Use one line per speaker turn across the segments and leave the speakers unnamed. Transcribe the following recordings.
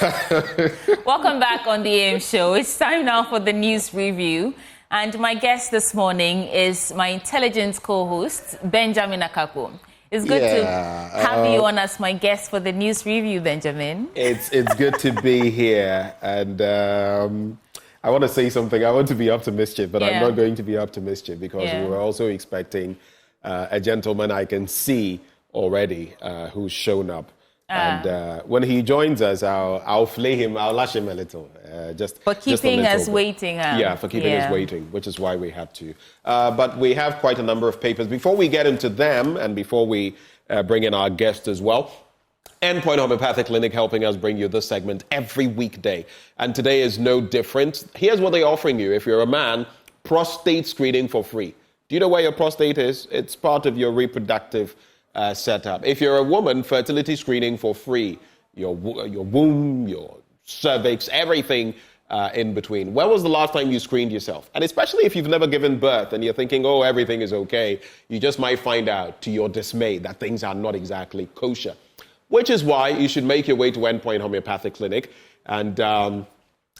Welcome back on the AM show. It's time now for the news review. And my guest this morning is my intelligence co-host, Benjamin Akako. It's good to have you on as my guest for the news review, Benjamin.
It's good to be here. And I want to say something. I want to be up to mischief, but I'm not going to be up to mischief because we were also expecting a gentleman I can see already who's shown up. And when he joins us, I'll flay him, I'll lash him a little.
For keeping us waiting.
Yeah, for keeping us waiting, which is why we have to. But we have quite a number of papers. Before we get into them and before we bring in our guest as well, Endpoint Homeopathic Clinic helping us bring you this segment every weekday. And today is no different. Here's what they're offering you. If you're a man, prostate screening for free. Do you know where your prostate is? It's part of your reproductive setup. If you're a woman, fertility screening for free. Your womb, your cervix, everything in between. When was the last time you screened yourself? And especially if you've never given birth and you're thinking, oh, everything is okay, you just might find out to your dismay that things are not exactly kosher. Which is why you should make your way to Endpoint Homeopathic Clinic. And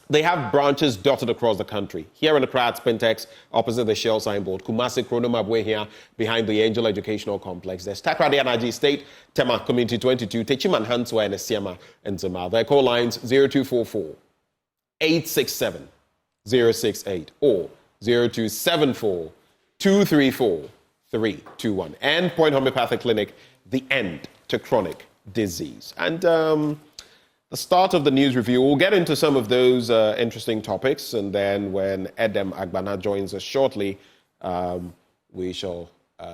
they have branches dotted across the country. Here in the Accra, Spintex, opposite the Shell signboard. Kumasi, Kronomabwe here, behind the Angel Educational Complex. There's Takrady Energy State, Tema Community 22, Techiman Hanswa and Esiama and Zama. Their call lines 0244 867 068 or 0274 234 321. Endpoint Homeopathic Clinic, the end to chronic disease. And the start of the news review, we'll get into some of those interesting topics, and then when Edem Agbana joins us shortly, we shall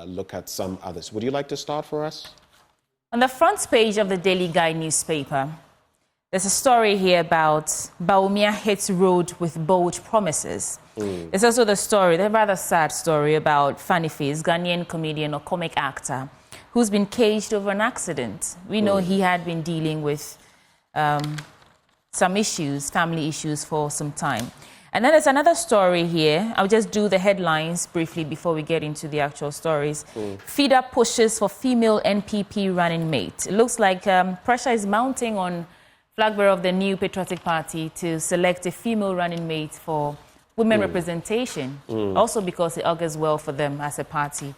look at some others. Would you like to start for us?
On the front page of the Daily Guide newspaper, there's a story here about Bawumia hits road with bold promises. There's also the rather sad story about Fanny Face, Ghanaian comedian or comic actor, who's been caged over an accident. We know he had been dealing with some issues, family issues for some time. And then there's another story here. I'll just do the headlines briefly before we get into the actual stories. FIDA pushes for female NPP running mate. It looks like pressure is mounting on flag bearer of the new Patriotic Party to select a female running mate for women representation. Also because it augurs well for them as a party,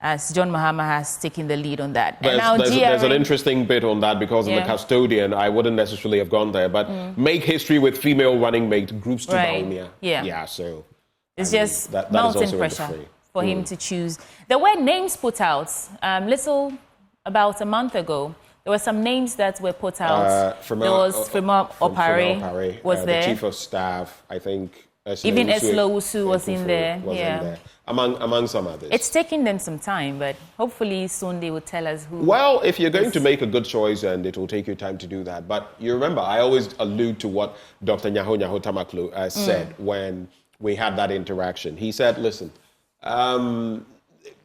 as John Mahama has taken the lead on that.
There's an interesting bit on that because of the custodian. I wouldn't necessarily have gone there, but make history with female running mate groups to Bawumia. So
it's just mountain pressure for him to choose. There were names put out about a month ago. There were some names that were put out. There was Frema Opare was there.
The chief of staff, I think.
Even Eslo Usu was in there.
Among some others.
It's taking them some time, but hopefully soon they will tell us who.
Well, if you're going to make a good choice, and it will take you time to do that. But you remember, I always allude to what Dr. Nyaho Tamaklo said when we had that interaction. He said, listen,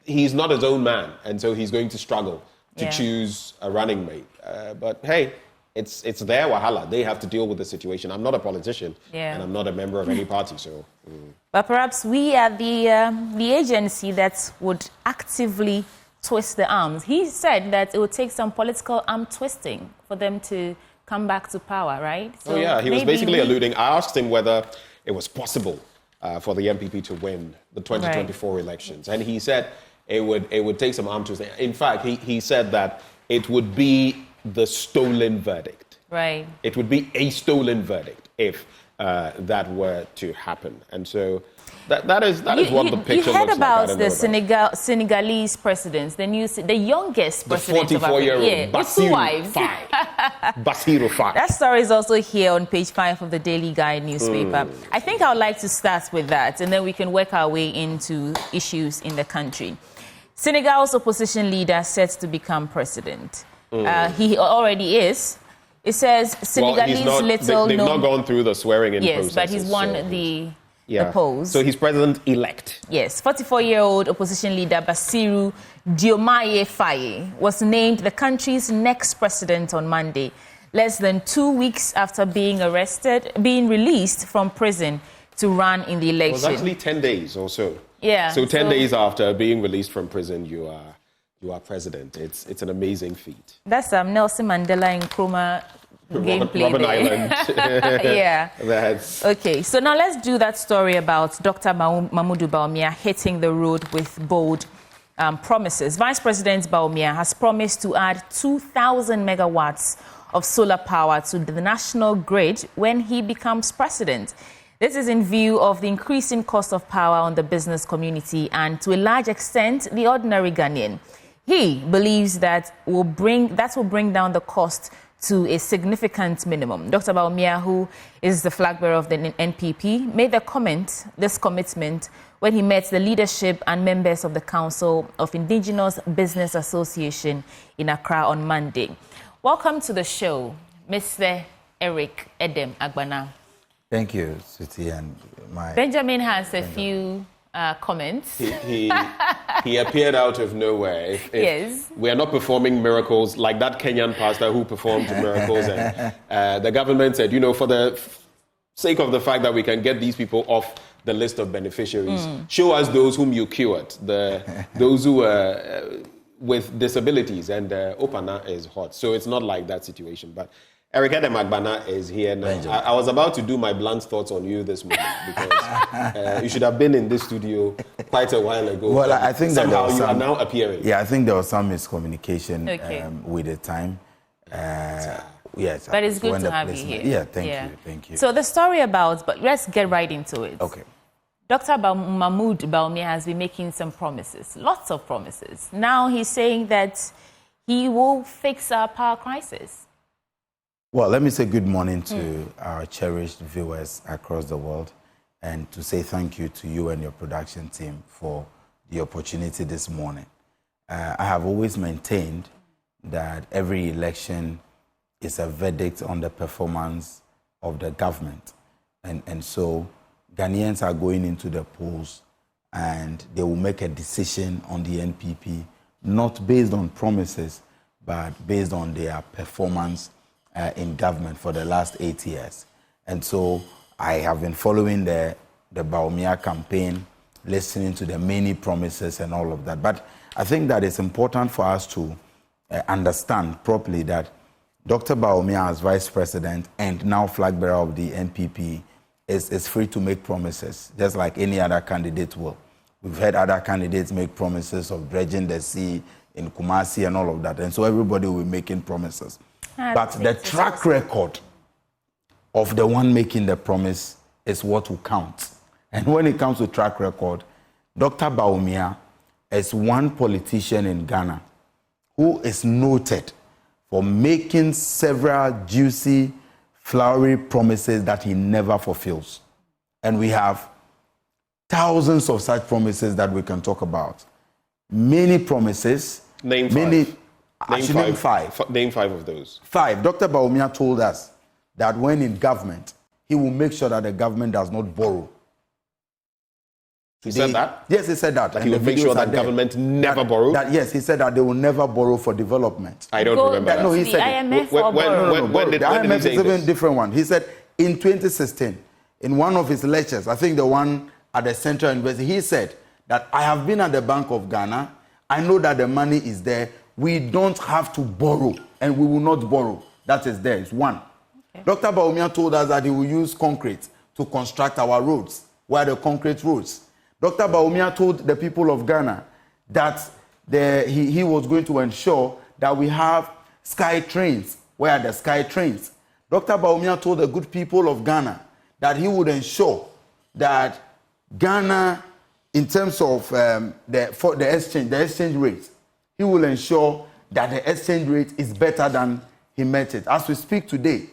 he's not his own man, and so he's going to struggle to choose a running mate. But hey, it's their wahala. They have to deal with the situation. I'm not a politician, and I'm not a member of any party, so...
But perhaps we are the agency that would actively twist the arms. He said that it would take some political arm twisting for them to come back to power, right?
So he was basically alluding. I asked him whether it was possible for the MPP to win the 2024 elections, and he said it would take some arm twisting. In fact, he said that it would be the stolen verdict.
Right.
It would be a stolen verdict if that were to happen. And so that is what the picture looks like.
You heard about the Senegalese president, the youngest president of Africa.
The 44-year-old Bassirou Faye.
That story is also here on page 5 of the Daily Guide newspaper. I think I would like to start with that, and then we can work our way into issues in the country. Senegal's opposition leader set to become president. He already is. It says Senegalese
they've not gone through the swearing-in process.
Yes, but he's won the polls.
So he's president-elect.
Yes, 44-year-old opposition leader Bassirou Diomaye Faye was named the country's next president on Monday, less than 2 weeks after being released from prison to run in the election.
It was actually 10 days or so.
Yeah.
So 10 days after being released from prison, you are president. It's an amazing feat.
That's Nelson Mandela Nkrumah gameplay
Robben
there.
Island.
Yeah.
That's...
Okay, so now let's do that story about Dr. Mahamudu Bawumia hitting the road with bold promises. Vice President Bawumia has promised to add 2,000 megawatts of solar power to the national grid when he becomes president. This is in view of the increasing cost of power on the business community and, to a large extent, the ordinary Ghanaian. He believes that will bring down the cost to a significant minimum. Dr. Bawumia, who is the flag bearer of the NPP, made this commitment when he met the leadership and members of the Council of Indigenous Business Association in Accra on Monday. Welcome to the show, Mr. Eric Edem Agbana.
Thank you, Suti, and my...
Benjamin has a few comments.
He appeared out of nowhere. If we are not performing miracles like that Kenyan pastor who performed miracles, and the government said, for the sake of the fact that we can get these people off the list of beneficiaries, show us those whom you cured, those who with disabilities, and Opana is hot. So it's not like that situation. But Eric Edem Agbana is here now. I was about to do my blunt thoughts on you this morning because you should have been in this studio quite a while ago.
Well, I think
somehow
that
you are now appearing.
Yeah, I think there was some miscommunication with the time. Yes,
but it's good to have you here.
Yeah, thank you.
So the story but let's get right into it.
Okay.
Dr. Mahamudu Bawumia has been making some promises, lots of promises. Now he's saying that he will fix our power crisis.
Well, let me say good morning to our cherished viewers across the world and to say thank you to you and your production team for the opportunity this morning. I have always maintained that every election is a verdict on the performance of the government. And so Ghanaians are going into the polls and they will make a decision on the NPP, not based on promises, but based on their performance in government for the last 8 years. And so I have been following the Bawumia campaign, listening to the many promises and all of that. But I think that it's important for us to understand properly that Dr. Bawumia, as vice president and now flag bearer of the NPP, is free to make promises, just like any other candidate will. We've had other candidates make promises of dredging the sea in Kumasi and all of that. And so everybody will be making promises. But the track record of the one making the promise is what will count. And when it comes to track record, Dr. Bawumia is one politician in Ghana who is noted for making several juicy, flowery promises that he never fulfills. And we have thousands of such promises that we can talk about. Many promises.
Name five. Name five of those.
5. Dr. Bawumia told us that when in government, he will make sure that the government does not borrow.
He said that?
Yes, he said that.
He will make sure that government never borrows?
Yes, he said that they will never borrow for development.
I don't remember that.
No, he said
IMF
when did
the IMF
he say
is even
this?
different one. He said in 2016, in one of his lectures, I think the one at the Central University, he said that I have been at the Bank of Ghana. I know that the money is there. We don't have to borrow, and we will not borrow. That is there. It's one. Okay. Dr. Bawumia told us that he will use concrete to construct our roads. Where are the concrete roads? Dr. Bawumia told the people of Ghana that he was going to ensure that we have sky trains. Where are the sky trains? Dr. Bawumia told the good people of Ghana that he would ensure that Ghana, in terms of the exchange rate, he will ensure that the exchange rate is better than he met it. As we speak today,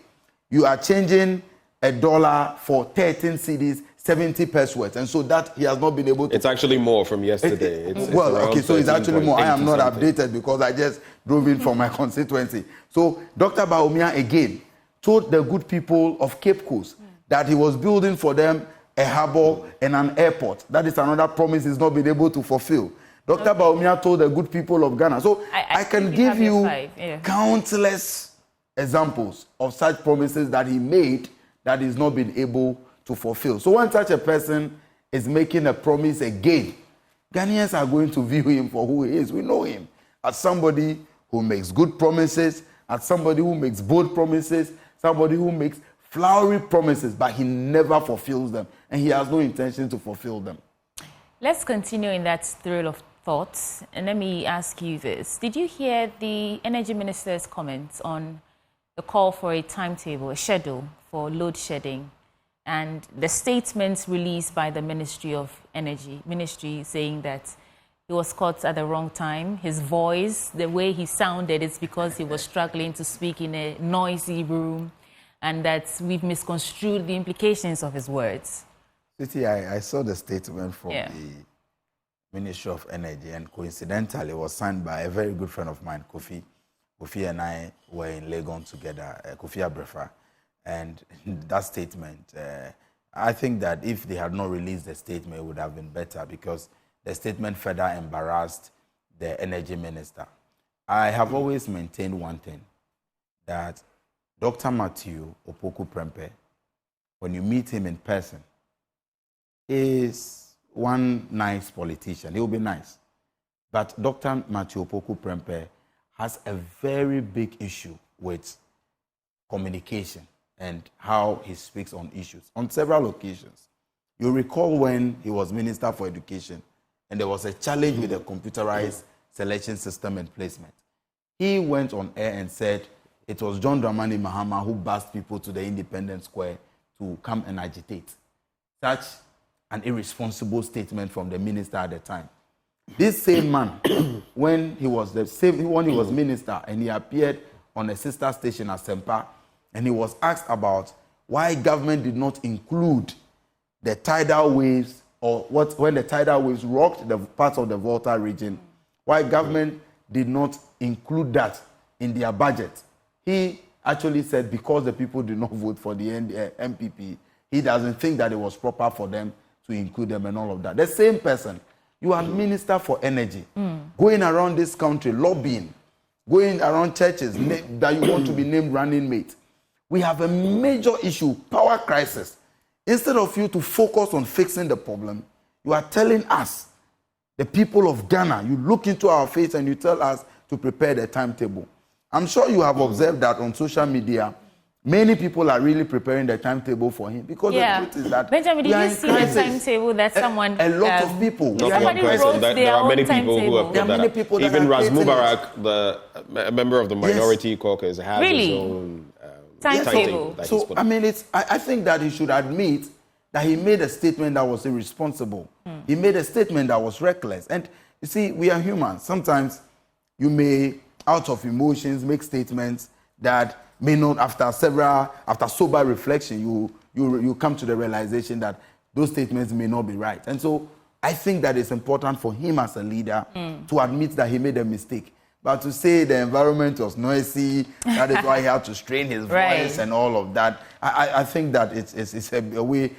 you are changing $1 for 13 cedis, 70 pesewas, and so that he has not been able to...
It's actually more from yesterday.
So it's actually more. I am not updated because I just drove in from my constituency. So Dr. Bawumia again told the good people of Cape Coast that he was building for them a harbor and an airport. That is another promise he's not been able to fulfill. Dr. Bawumia told the good people of Ghana. So I can give you countless examples of such promises that he made that he's not been able to fulfill. So when such a person is making a promise again, Ghanaians are going to view him for who he is. We know him as somebody who makes good promises, as somebody who makes bold promises, somebody who makes flowery promises, but he never fulfills them, and he has no intention to fulfill them.
Let's continue in that thrill of thoughts, and let me ask you this. Did you hear the Energy Minister's comments on the call for a timetable, a schedule for load shedding, and the statements released by the Ministry of Energy, saying that he was caught at the wrong time? His voice, the way he sounded, it's because he was struggling to speak in a noisy room, and that we've misconstrued the implications of his words.
Titi, I saw the statement from the Ministry of Energy, and coincidentally, it was signed by a very good friend of mine, Kofi. Kofi and I were in Legon together, Kofi Abrefa, and that statement, I think that if they had not released the statement, it would have been better, because the statement further embarrassed the Energy Minister. I have always maintained one thing, that Dr. Matthew Opoku Prempeh, when you meet him in person, is one nice politician. He will be nice. But Dr. Matthew Opoku Prempeh has a very big issue with communication and how he speaks on issues on several occasions. You recall when he was Minister for Education and there was a challenge with the computerized selection system and placement. He went on air and said it was John Dramani Mahama who bussed people to the Independence Square to come and agitate. Such an irresponsible statement from the minister at the time. This same man, when he was minister and he appeared on a sister station at Sempa, and he was asked about why government did not include the tidal waves, or when the tidal waves rocked the parts of the Volta region, why government did not include that in their budget. He actually said because the people did not vote for the MPP, he doesn't think that it was proper for them to include them and all of that. The same person, you are Minister for Energy, going around this country, lobbying, going around churches that you want to be named running mate. We have a major issue, power crisis. Instead of you to focus on fixing the problem, you are telling us, the people of Ghana, you look into our face and you tell us to prepare the timetable. I'm sure you have observed that on social media, many people are really preparing the timetable for him, because the truth is that
Benjamin, did you see the timetable that someone...
A lot of people.
Somebody wrote
there are many people who have put that up. Even Ras Mubarak, a member of the minority caucus, has his own timetable.
So I mean, I think that he should admit that he made a statement that was irresponsible. He made a statement that was reckless. And you see, we are humans. Sometimes you may, out of emotions, make statements that may not, after sober reflection, you come to the realization that those statements may not be right. And so I think that it's important for him as a leader to admit that he made a mistake. But to say the environment was noisy, that is why he had to strain his voice and all of that, I think that it's a way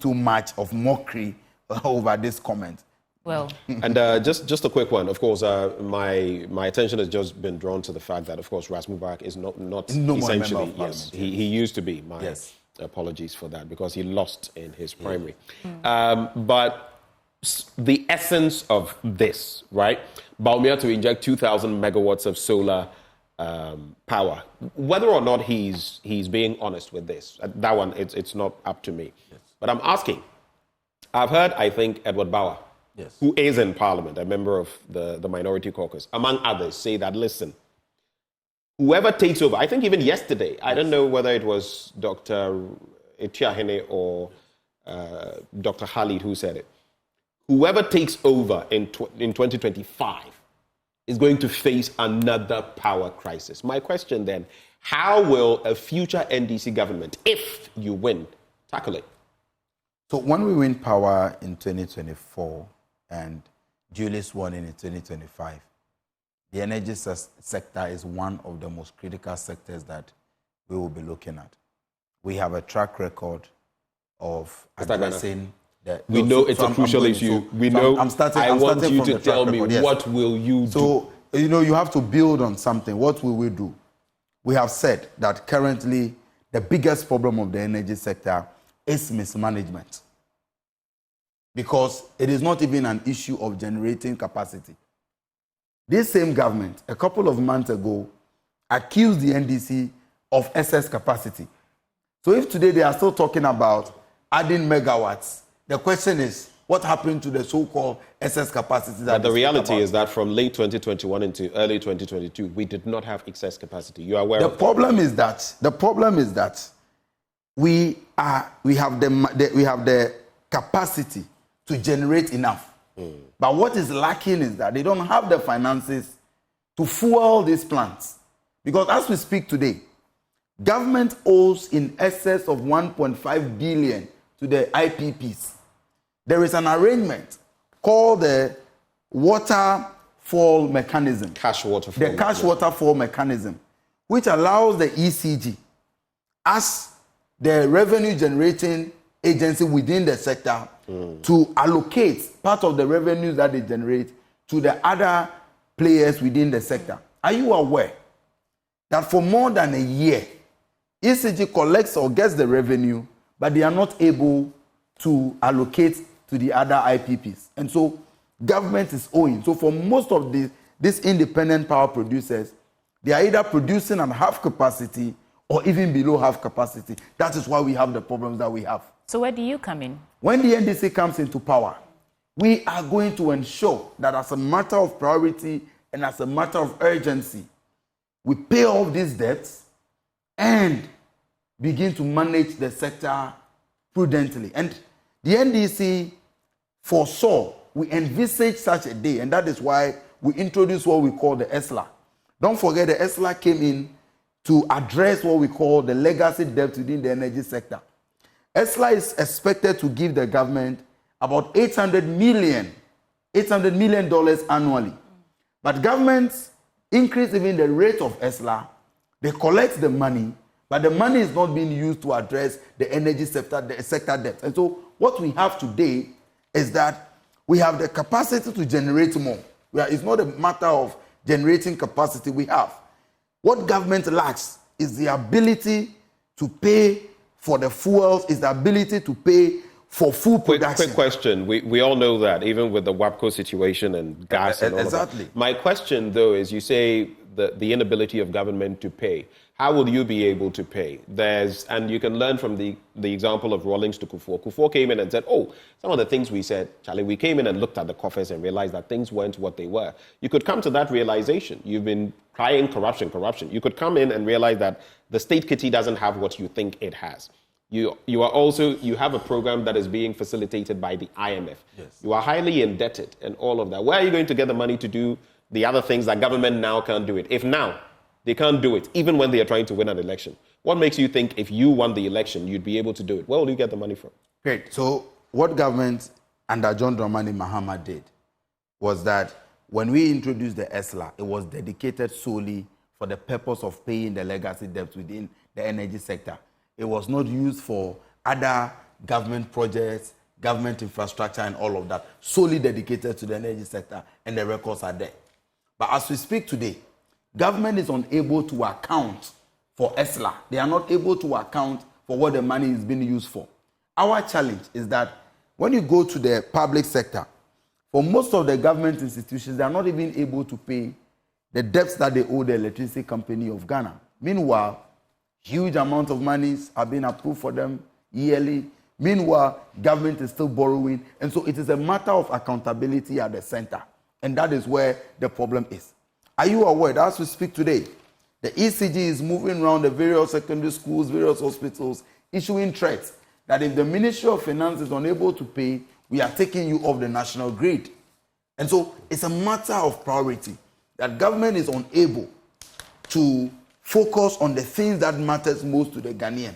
too much of mockery over this comment.
Well,
and just a quick one. Of course, my attention has just been drawn to the fact that, of course, Ras Mubarak is not essentially. Yes, he used to be. My apologies for that, because he lost in his primary. But the essence of this, right? Bawumia to inject 2,000 megawatts of solar power. Whether or not he's being honest with this, that one it's not up to me. Yes. But I'm asking. I've heard, I think, Edward Bauer, who is in Parliament, a member of the minority caucus, among others, say that, listen, whoever takes over, I think even yesterday, I don't know whether it was Dr. Etiahene or Dr. Khalid who said it, whoever takes over in 2025 is going to face another power crisis. My question then, how will a future NDC government, if you win, tackle it?
So when we win power in 2024 and duly sworn in 2025, the energy sector is one of the most critical sectors that we will be looking at. We have a track record of addressing the...
We know it's a crucial issue. I want you to tell me, what will you do?
So, you have to build on something. What will we do? We have said that currently the biggest problem of the energy sector is mismanagement. Because it is not even an issue of generating capacity. This same government, a couple of months ago, accused the NDC of excess capacity. So if today they are still talking about adding megawatts, the question is, what happened to the so-called excess capacity?
But the reality is that from late 2021 into early 2022, we did not have excess capacity. You are aware of that?
The problem is that we have the capacity to generate enough. But what is lacking is that they don't have the finances to fuel these plants. Because as we speak today, government owes in excess of 1.5 billion to the IPPs. There is an arrangement called the waterfall mechanism.
Cash waterfall.
The cash waterfall mechanism, which allows the ECG, as the revenue generating agency within the sector, to allocate part of the revenues that they generate to the other players within the sector. Are you aware that for more than a year, ECG collects or gets the revenue, but they are not able to allocate to the other IPPs? And so government is owing. So for most of these independent power producers, they are either producing at half capacity or even below half capacity. That is why we have the problems that we have.
So where do you come in?
When the NDC comes into power, we are going to ensure that as a matter of priority and as a matter of urgency, we pay off these debts and begin to manage the sector prudently. And the NDC foresaw, we envisaged such a day, and that is why we introduced what we call the ESLA. Don't forget, the ESLA came in to address what we call the legacy debt within the energy sector. ESLA is expected to give the government about $800 million annually. But governments increase even the rate of ESLA. They collect the money, but the money is not being used to address the energy sector debt. And so what we have today is that we have the capacity to generate more. It's not a matter of generating capacity we have. What government lacks is the ability to pay for the fuels, is the ability to pay for food production.
Quick question. We all know that, even with the WAPCO situation and gas and all
exactly.
of that. My question, though, is you say the inability of government to pay. How will you be able to pay? And you can learn from the example of Rawlings to Akufo. Akufo came in and said, some of the things we said, Charlie, we came in and looked at the coffers and realized that things weren't what they were. You could come to that realization. You've been crying corruption. You could come in and realize that the state kitty doesn't have what you think it has. You have a program that is being facilitated by the IMF.
Yes.
You are highly indebted and all of that. Where are you going to get the money to do the other things that government now can't do it? If now they can't do it, even when they are trying to win an election, what makes you think if you won the election, you'd be able to do it? Where will you get the money from?
Great. So what government under John Dramani Mahama did was that when we introduced the ESLA, it was dedicated solely for the purpose of paying the legacy debt within the energy sector. It was not used for other government projects, government infrastructure, and all of that, solely dedicated to the energy sector, and the records are there. But as we speak today, government is unable to account for ESLA. They are not able to account for what the money is being used for. Our challenge is that when you go to the public sector, for most of the government institutions, they are not even able to pay the debts that they owe the Electricity Company of Ghana. Meanwhile, huge amounts of monies are being approved for them yearly. Meanwhile, government is still borrowing. And so it is a matter of accountability at the center. And that is where the problem is. Are you aware that as we speak today, the ECG is moving around the various secondary schools, various hospitals, issuing threats that if the Ministry of Finance is unable to pay, we are taking you off the national grid. And so it's a matter of priority that government is unable to focus on the things that matters most to the Ghanaian.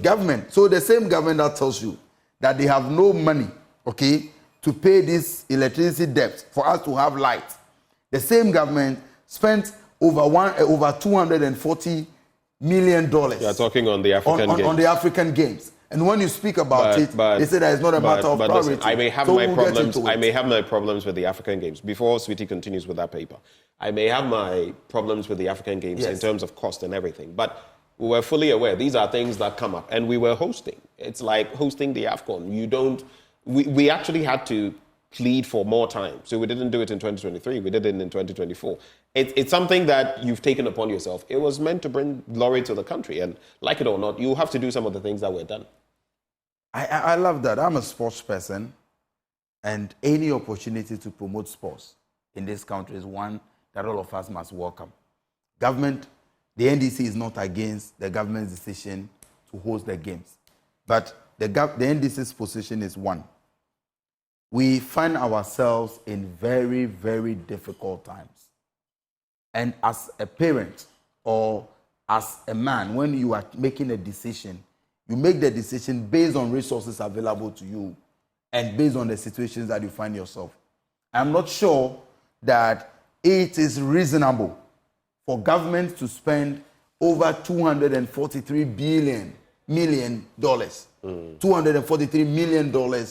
Government, so the same government that tells you that they have no money, to pay this electricity debt for us to have light. The same government spent over $240 million.
You are talking on the African Games.
On the African Games. And when you speak about it, they say that it's not a matter of priority.
Listen, I may have my problems with the African Games. Before Sweetie continues with that paper, I may have my problems with the African Games in terms of cost and everything. But we were fully aware these are things that come up, and we were hosting. It's like hosting the AFCON. We actually had to plead for more time. So we didn't do it in 2023. We did it in 2024. It's something that you've taken upon yourself. It was meant to bring glory to the country. And like it or not, you have to do some of the things that were done.
I love that. I'm a sports person. And any opportunity to promote sports in this country is one that all of us must welcome. Government, the NDC is not against the government's decision to host the games. But the NDC's position is one. We find ourselves in very, very difficult times. And as a parent or as a man, when you are making a decision, you make the decision based on resources available to you and based on the situations that you find yourself. I'm not sure that it is reasonable for government to spend over $243 million, $243 million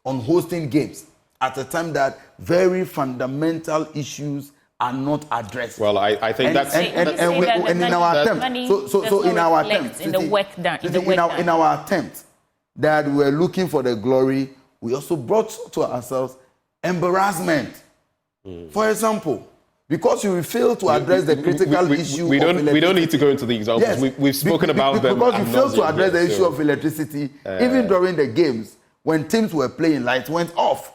on hosting games at a time that very fundamental issues are not addressed.
Well, I think that's
in our attempt. So in our attempt, in our attempt that we're looking for the glory, we also brought to ourselves embarrassment. For example, because you fail to address the critical issue
we don't need to go into the examples.
Yes,
we've spoken about them.
Because you failed to address the issue of electricity, even during the games, when teams were playing, lights went off.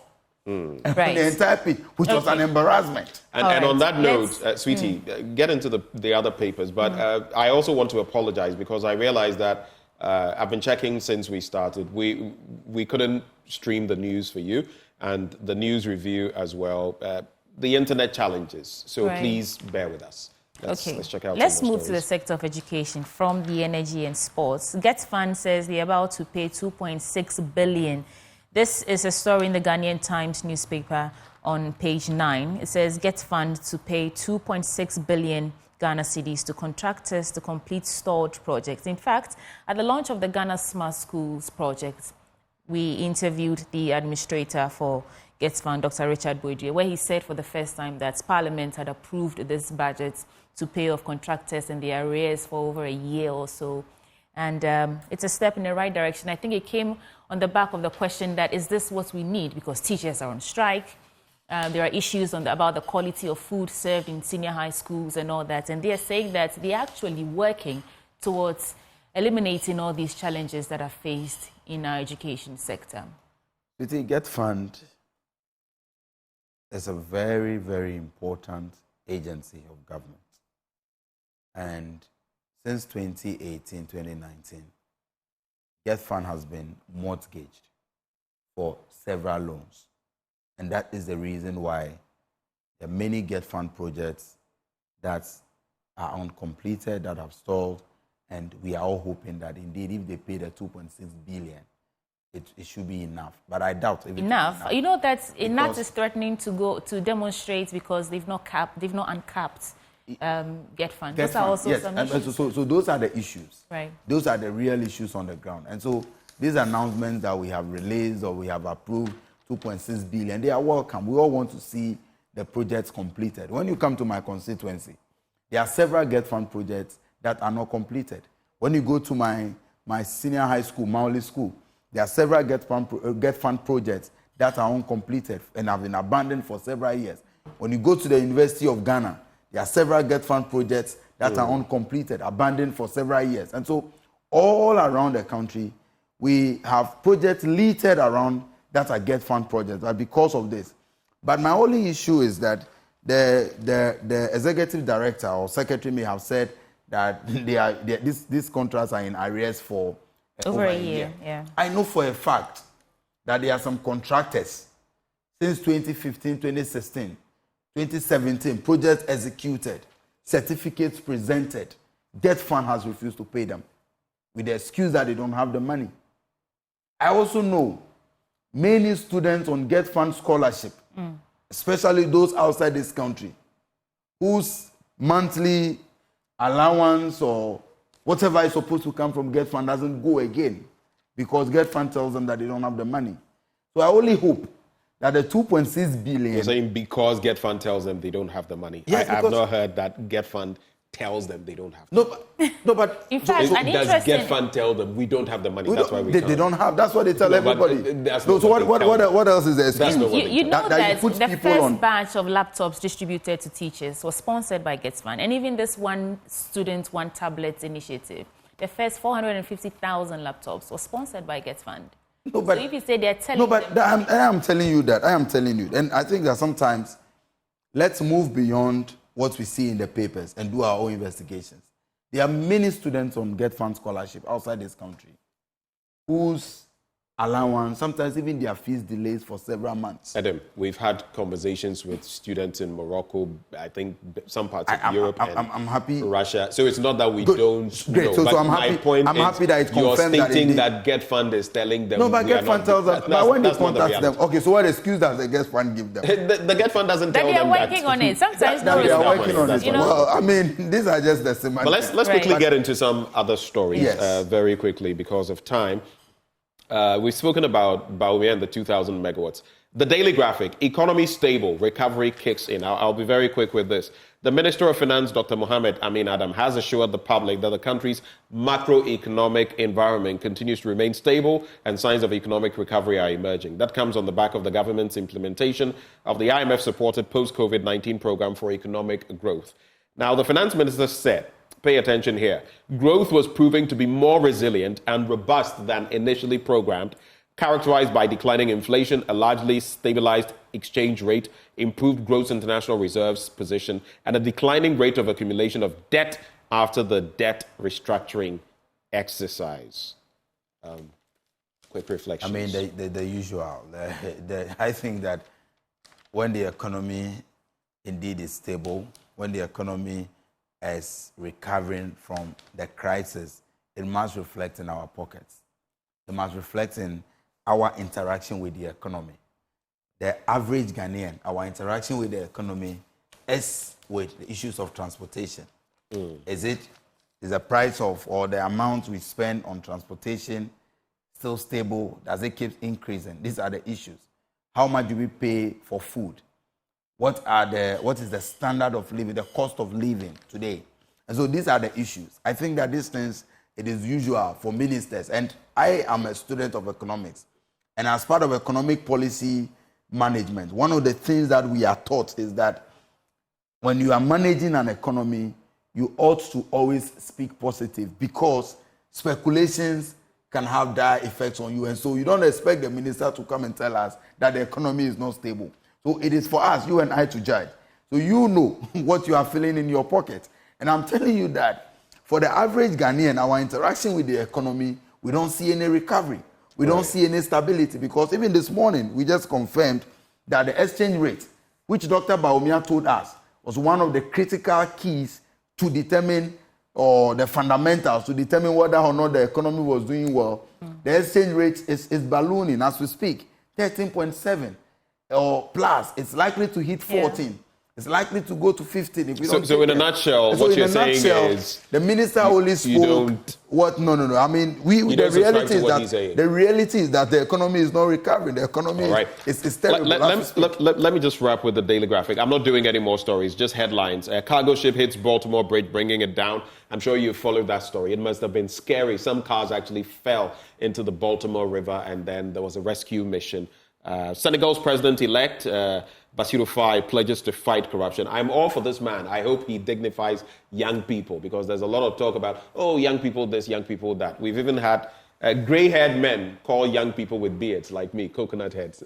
Right.
The entire pitch, which was an embarrassment.
And on that note, Sweetie, get into the other papers. But I also want to apologize because I realized that I've been checking since we started. We couldn't stream the news for you and the news review as well. The internet challenges. So please bear with us. Let's check out.
Let's move to the sector of education from the energy and sports. Get Fund says they're about to pay $2.6 billion. This is a story in the Ghanaian Times newspaper on page 9. It says Get Fund to pay 2.6 billion Ghana cedis to contractors to complete storage projects. In fact, at the launch of the Ghana Smart Schools project, we interviewed the administrator for Get Fund, Dr. Richard Boydie, where he said for the first time that Parliament had approved this budget to pay off contractors in their arrears for over a year or so. And it's a step in the right direction. I think it came on the back of the question that, is this what we need? Because teachers are on strike. There are issues about the quality of food served in senior high schools and all that. And they are saying that they're actually working towards eliminating all these challenges that are faced in our education sector.
The Get Fund is a very, very important agency of government. And since 2018, 2019, Get Fund has been mortgaged for several loans. And that is the reason why there are many Get Fund projects that are uncompleted, that have stalled, and we are all hoping that indeed if they pay the 2.6 billion, it should be enough. But I doubt if
enough. You know that INAT is threatening to go to demonstrate because they've not uncapped Get Fund. Those are also some issues.
So those are the issues.
Right.
Those are the real issues on the ground. And so these announcements that we have released or we have approved, 2.6 billion, they are welcome. We all want to see the projects completed. When you come to my constituency, there are several Get Fund projects that are not completed. When you go to my senior high school, Mauli School, there are several Get Fund projects that are uncompleted and have been abandoned for several years. When you go to the University of Ghana, there are several Get Fund projects that are uncompleted, abandoned for several years. And so all around the country, we have projects littered around that are Get Fund projects because of this. But my only issue is that the executive director or secretary may have said that these contracts are in arrears for over a year. Yeah. I know for a fact that there are some contractors since 2015, 2016, 2017, projects executed, certificates presented. Get Fund has refused to pay them with the excuse that they don't have the money. I also know many students on Get Fund scholarship, especially those outside this country, whose monthly allowance or whatever is supposed to come from Get Fund doesn't go again because Get Fund tells them that they don't have the money. So I only hope that the 2.6 billion...
You're saying because Get Fund tells them they don't have the money.
Yes,
I have not heard that Get Fund tells them they don't have to.
No, but
in fact, an
Does
interesting...
Get Fund tell them we don't have the money? That's why
they don't have. That's what they tell everybody.
So
what else is the excuse?
You know that
puts
the
people
first
on.
batch of laptops distributed to teachers was sponsored by Get Fund, and even this one student, one tablet initiative, the first 450,000 laptops was sponsored by Get Fund.
No, but,
so if you say they're telling
no, but
them,
I am telling you that. I am telling you, and I think that sometimes let's move beyond what we see in the papers and do our own investigations. There are many students on Get Fund scholarship outside this country whose allowance, sometimes even their fees delays for several months.
Edem, we've had conversations with students in Morocco, I think some parts of Europe
I'm happy.
Russia. So it's not that we don't
Great.
know.
So
but
I'm
my
happy.
point
I'm
is
happy that it's
you're
confirmed
stating
that
that Get Fund is telling them.
No, but Get Fund tells them. But when they
that's not the
contact them,
reality.
okay, so what excuse does the Get Fund give them?
The Get Fund doesn't
that
tell
they are
them
working on it. Sometimes
That they are working on it.
You know?
Well, I mean, these are just the semantics.
But let's quickly get into some other stories
Yes.
very quickly because of time. We've spoken about Bawumia and the 2,000 megawatts. The Daily Graphic, economy stable, recovery kicks in. I'll be very quick with this. The Minister of Finance, Dr. Mohammed Amin Adam, has assured the public that the country's macroeconomic environment continues to remain stable and signs of economic recovery are emerging. That comes on the back of the government's implementation of the IMF-supported post-COVID-19 program for economic growth. Now, the finance minister said, pay attention here, growth was proving to be more resilient and robust than initially programmed, characterized by declining inflation, a largely stabilized exchange rate, improved gross international reserves position, and a declining rate of accumulation of debt after the debt restructuring exercise. Quick reflection.
I mean, the usual. I think that when the economy indeed is stable, when the economy is recovering from the crisis, it must reflect in our pockets. It must reflect in our interaction with the economy. The average Ghanaian, our interaction with the economy is with the issues of transportation. Is the price of or the amount we spend on transportation still stable? Does it keep increasing? These are the issues. How much do we pay for food? What is the standard of living, the cost of living today? And so these are the issues. I think that these things, it is usual for ministers. And I am a student of economics. And as part of economic policy management, one of the things that we are taught is that when you are managing an economy, you ought to always speak positive because speculations can have dire effects on you. And so you don't expect the minister to come and tell us that the economy is not stable. So it is for us, you and I, to judge. So you know what you are feeling in your pocket. And I'm telling you that for the average Ghanaian, our interaction with the economy, we don't see any recovery. We don't see any stability because even this morning, we just confirmed that the exchange rate, which Dr. Bawumia told us, was one of the critical keys to determine or the fundamentals to determine whether or not the economy was doing well. The exchange rate is ballooning as we speak, 13.7. or plus, it's likely to hit 14. Yeah. It's likely to go to 15. If we don't
so in a nutshell, what you're saying is...
The minister only spoke... What? No. I mean, the reality is that the economy is not recovering. The economy is terrible.
Let me just wrap with the Daily Graphic. I'm not doing any more stories, just headlines. A cargo ship hits Baltimore Bridge, bringing it down. I'm sure you followed that story. It must have been scary. Some cars actually fell into the Baltimore River, and then there was a rescue mission. Senegal's president-elect, Bassirou Faye, pledges to fight corruption. I'm all for this man. I hope he dignifies young people because there's a lot of talk about, young people this, young people that. We've even had gray-haired men call young people with beards like me, coconut heads.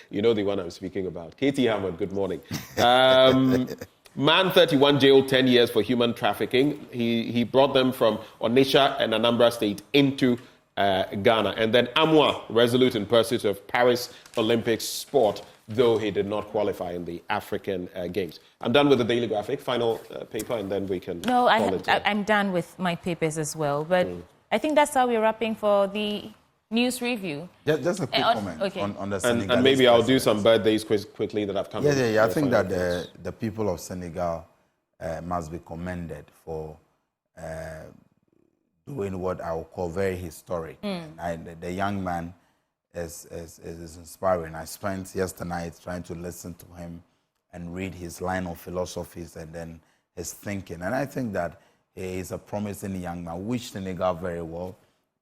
You know the one I'm speaking about. Katie Hammond, good morning. Man 31 jailed 10 years for human trafficking. He brought them from Onitsha and Anambra State into Ghana. And then Amwa, resolute in pursuit of Paris Olympics sport, though he did not qualify in the African Games. I'm done with the Daily Graphic. Final paper, and then we can call it.
I'm done with my papers as well. But I think that's how we're wrapping for the news review.
Just a quick comment on the Senegal.
And maybe I'll do some birthdays quickly that have come.
Yeah. I think that the people of Senegal must be commended for doing what I would call very historic. The young man is inspiring. I spent yesterday night trying to listen to him and read his line of philosophies and then his thinking. And I think that he is a promising young man. Wish Senegal very well.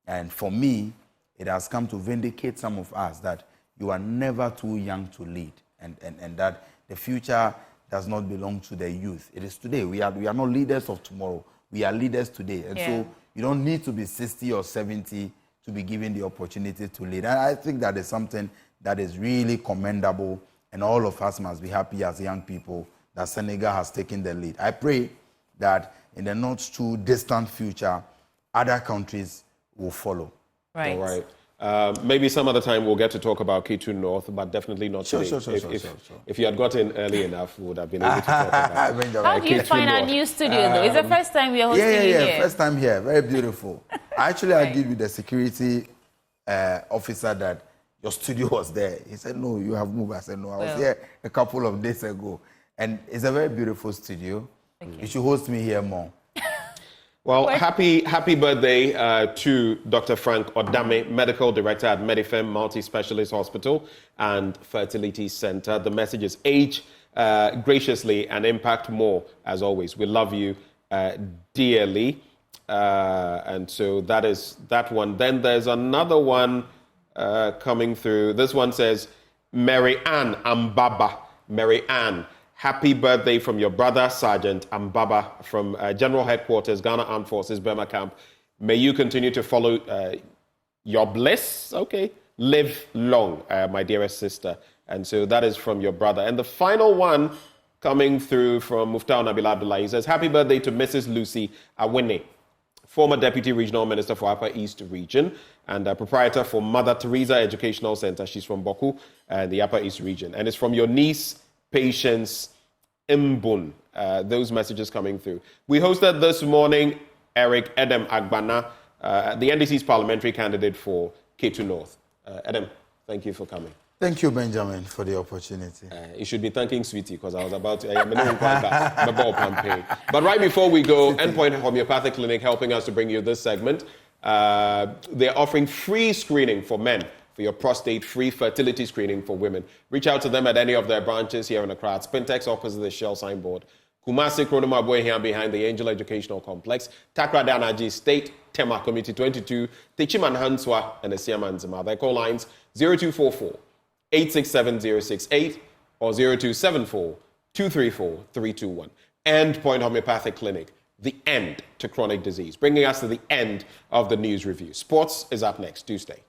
And for me, it has come to vindicate some of us that you are never too young to lead, and that the future does not belong to the youth. It is today. We are not leaders of tomorrow. We are leaders today. And so you don't need to be 60 or 70 to be given the opportunity to lead. And I think that is something that is really commendable, and all of us must be happy as young people that Senegal has taken the lead. I pray that in the not too distant future, other countries will follow.
Right.
All right. Maybe some other time we'll get to talk about K2 North, but definitely not today.
Sure.
If you had got in early enough, we would have been able to talk about it.
How do you find our new studio, though? It's the first time we are hosting you here.
Yeah, first time here. Very beautiful. Actually, I agreed with the security officer that your studio was there. He said, no, you have moved. I said, no, I was here a couple of days ago. And it's a very beautiful studio. Okay. You should host me here more.
Well, happy birthday to Dr. Frank Odame, Medical Director at Medifem Multi-Specialist Hospital and Fertility Center. The message is age graciously and impact more, as always. We love you dearly. And so that is that one. Then there's another one coming through. This one says, Mary Ann Ambaba. Mary Ann. Happy birthday from your brother, Sergeant Ambaba, from General Headquarters, Ghana Armed Forces, Burma Camp. May you continue to follow your bliss. Okay. Live long, my dearest sister. And so that is from your brother. And the final one coming through from Muftau Nabil Abdullah. He says, happy birthday to Mrs. Lucy Awene, former Deputy Regional Minister for Upper East Region and proprietor for Mother Teresa Educational Center. She's from Boku, the Upper East Region. And it's from your niece, Patience Mbun. Those messages coming through. We hosted this morning Eric Edem Agbana, the NDC's parliamentary candidate for K2 North. Edem, thank you for coming.
Thank you, Benjamin, for the opportunity.
You should be thanking Sweetie because I was about to. But right before we go, Endpoint Homeopathic Clinic helping us to bring you this segment. They're offering free screening for men for your prostate, free fertility screening for women. Reach out to them at any of their branches here in Accra. Spintex opposite the Shell signboard. Kumasi Kronoma Boy here behind the Angel Educational Complex. Takra Danaji State, Tema Committee 22, Techiman Hanswa, and the Siaman Zima. Their call lines 0244 867 068 or 0274 234 321. Endpoint Homeopathic Clinic. The end to chronic disease. Bringing us to the end of the news review. Sports is up next. Do stay.